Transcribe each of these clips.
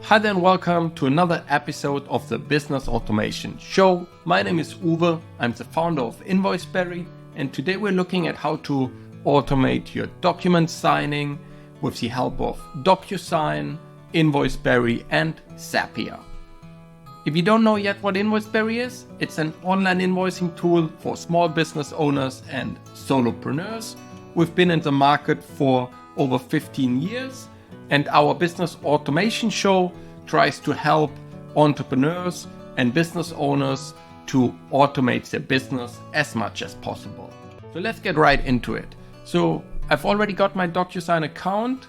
Hi there and welcome to another episode of the Business Automation Show. My name is Uwe, I'm the founder of InvoiceBerry, and today we're looking at how to automate your document signing with the help of DocuSign, InvoiceBerry and Zapier. If you don't know yet what InvoiceBerry is, it's an online invoicing tool for small business owners and solopreneurs. We've been in the market for over 15 years. And our business automation show tries to help entrepreneurs and business owners to automate their business as much as possible. So let's get right into it. So I've already got my DocuSign account.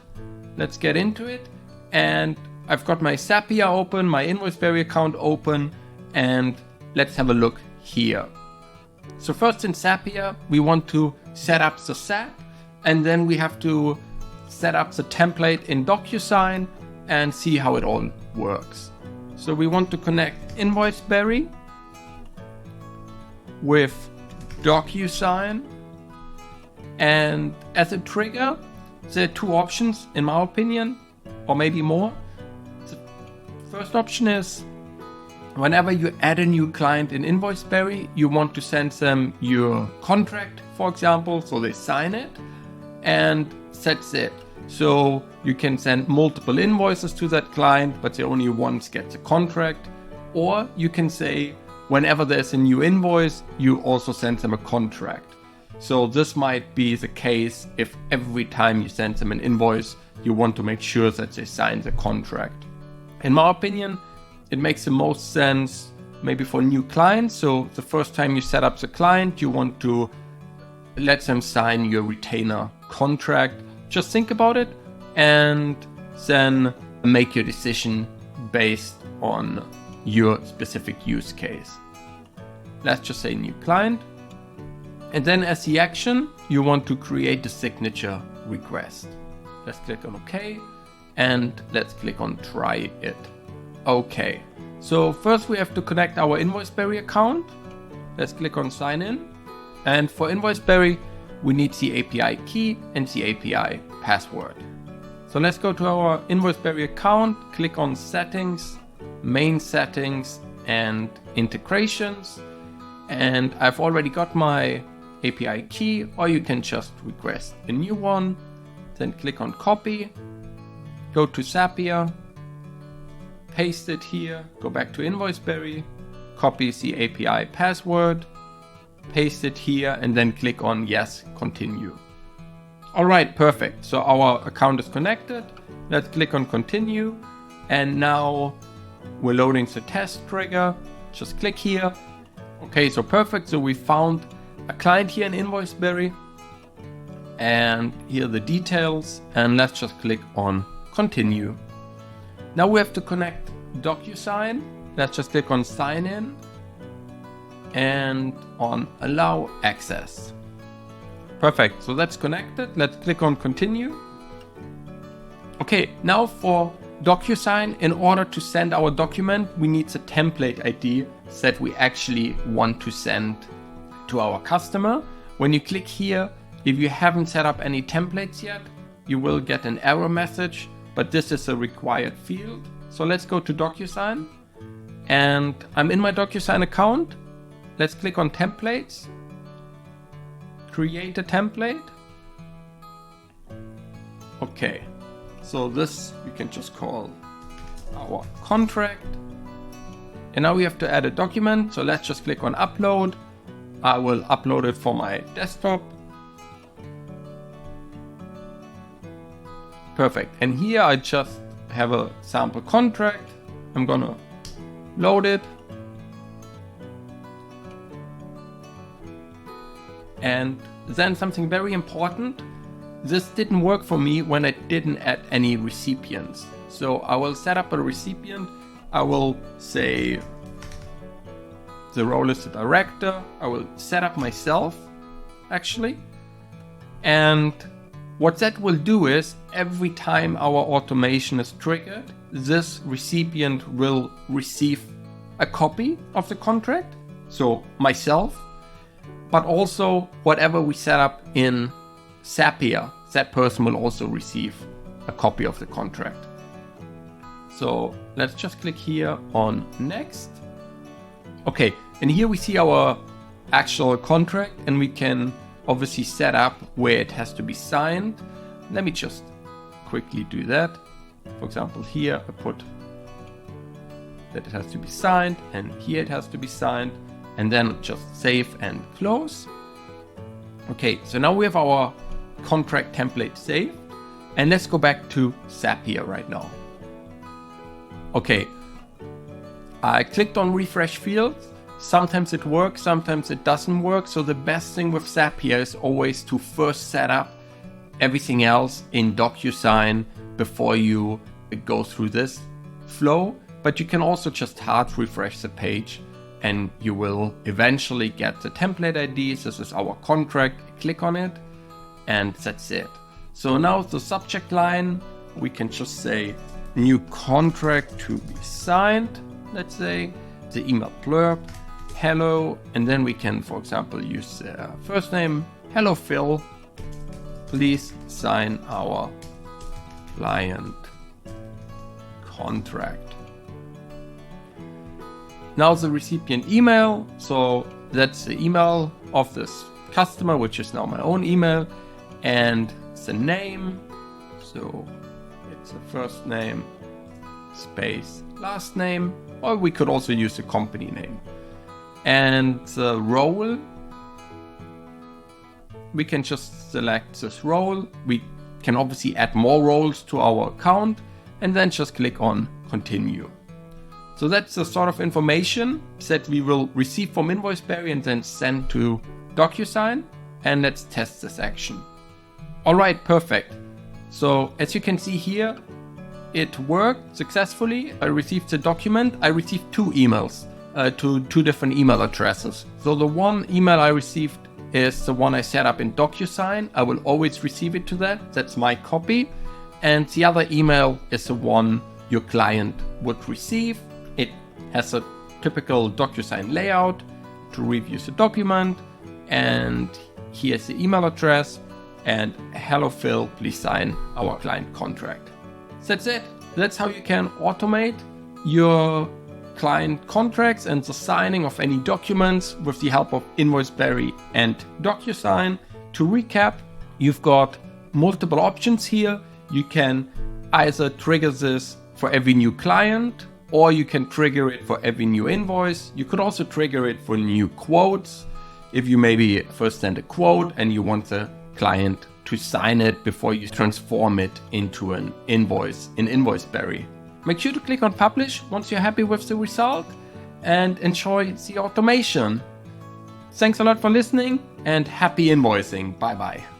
Let's get into it. And I've got my Zapier open, my InvoiceBerry account open, and let's have a look here. So first in Zapier, we want to set up the Zap, and then we have to set up the template in DocuSign and see how it all works. So we want to connect InvoiceBerry with DocuSign, and as a trigger there are two options in my opinion, or maybe more. The first option is whenever you add a new client in InvoiceBerry, you want to send them your contract, for example, so they sign it, and that's it. So you can send multiple invoices to that client, but they only once get the contract. Or you can say whenever there's a new invoice, you also send them a contract. So this might be the case if every time you send them an invoice, you want to make sure that they sign the contract. In my opinion, it makes the most sense maybe for new clients. So the first time you set up the client, you want to let them sign your retainer contract. Just think about it and then make your decision based on your specific use case. Let's just say new client. And then as the action, you want to create a signature request. Let's click on OK and let's click on try it. OK. So first we have to connect our InvoiceBerry account. Let's click on sign in. And for InvoiceBerry, we need the API key and the API password. So let's go to our InvoiceBerry account, click on settings, main settings and integrations. And I've already got my API key, or you can just request a new one. Then click on copy, go to Zapier, paste it here, go back to InvoiceBerry, copy the API password, paste it here, and then click on yes, continue. All right, perfect. So our account is connected. Let's click on continue. And now we're loading the test trigger. Just click here. Okay, so perfect. So we found a client here in InvoiceBerry. And here are the details. And let's just click on continue. Now we have to connect DocuSign. Let's just click on sign in and on allow access. Perfect, so that's connected. Let's click on continue. Okay, now for DocuSign, in order to send our document, we need the template ID that we actually want to send to our customer. When you click here, if you haven't set up any templates yet, you will get an error message, but this is a required field. So let's go to DocuSign, and I'm in my DocuSign account. Let's click on templates, create a template. Okay, so this we can just call our contract. And now we have to add a document. So let's just click on upload. I will upload it for my desktop. Perfect. And here I just have a sample contract. I'm gonna load it. And then something very important, this didn't work for me when I didn't add any recipients. So I will set up a recipient. I will say the role is the director. I will set up myself actually. And what that will do is every time our automation is triggered, this recipient will receive a copy of the contract. So myself, but also whatever we set up in Zapier, that person will also receive a copy of the contract. So let's just click here on next. Okay, and here we see our actual contract, and we can obviously set up where it has to be signed. Let me just quickly do that. For example, here I put that it has to be signed, and here it has to be signed, and then just save and close. Okay, so now we have our contract template saved, and let's go back to Zapier right now. Okay, I clicked on refresh fields. Sometimes it works, sometimes it doesn't work. So the best thing with Zapier is always to first set up everything else in DocuSign before you go through this flow. But you can also just hard refresh the page and you will eventually get the template IDs. This is our contract. Click on it and that's it. So now the subject line, we can just say new contract to be signed. Let's say the email blurb, hello, and then we can, for example, use the first name, hello Phil, please sign our client contract. Now the recipient email, so that's the email of this customer, which is now my own email, and the name, so it's the first name space last name, or we could also use the company name. And the role, we can just select this role. We can obviously add more roles to our account and then just click on continue. So that's the sort of information that we will receive from InvoiceBerry and then send to DocuSign. And let's test this action. All right, perfect. So as you can see here, it worked successfully. I received the document. I received 2 emails to 2 different email addresses. So the one email I received is the one I set up in DocuSign. I will always receive it to that. That's my copy. And the other email is the one your client would receive. It has a typical DocuSign layout to review the document. And here's the email address. And hello Phil, please sign our client contract. That's it. That's how you can automate your client contracts and the signing of any documents with the help of InvoiceBerry and DocuSign. To recap, you've got multiple options here. You can either trigger this for every new client, or you can trigger it for every new invoice. You could also trigger it for new quotes. If you maybe first send a quote and you want the client to sign it before you transform it into an invoice in InvoiceBerry. Make sure to click on publish once you're happy with the result and enjoy the automation. Thanks a lot for listening and happy invoicing. Bye bye.